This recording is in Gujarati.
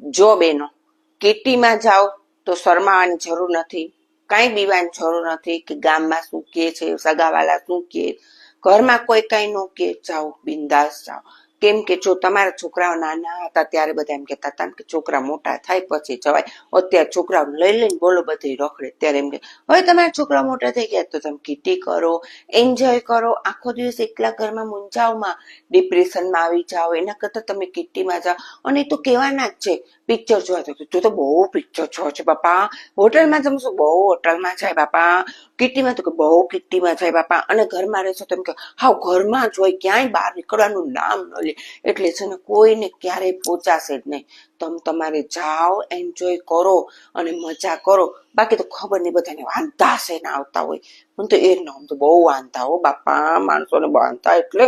જો બેનો, કિટીમાં જાઓ તો શરમાવાની જરૂર નથી, કાંઈ બીવાની જરૂર નથી કે ગામમાં શું કહે છે, સગાવાલા શું કહે, ઘરમાં કોઈ કાંઈ ન કહે, જાઓ બિંદાસ જાઓ. કેમ કે જો તમારા છોકરાઓ નાના હતા ત્યારે બધા એમ કહેતા હતા કે છોકરા મોટા થાય પછી જવાય. અત્યારે છોકરાઓ લઈ લઈને બોલો બધી રખડે. ત્યારે એમ કે હવે તમારા છોકરા મોટા થઈ ગયા તો તમે કિટી કરો, એન્જોય કરો. આખો દિવસ એકલા ઘરમાં મૂંઝાવમાં ડિપ્રેશનમાં આવી જાઓ એના કરતાં તમે કિટીમાં જાઓ. અને એ તો કહેવાના જ છે પિક્ચર જોવા તો તું તો બહુ પિક્ચર જોવો છે બાપા, હોટલમાં જમશો બહુ હોટલમાં જાય બાપા, કિટીમાં તો બહુ કિટીમાં જાય બાપા. અને ઘરમાં રહેશો તો એમ કે હાવ ઘરમાં જ હોય, ક્યાંય બહાર નીકળવાનું નામ ન લે. એટલે છે ને કોઈને ક્યારેય પહોંચાશે જ નહીં. તમે તમારે જાઓ, એન્જોય કરો અને મજા કરો. બાકી તો ખબર નહીં બધાને વાંધા છે ને આવતા હોય. મને તો એ જ ના, હું તો બહુ વાંધા હો બાપા, માણસોને વાંધા એટલે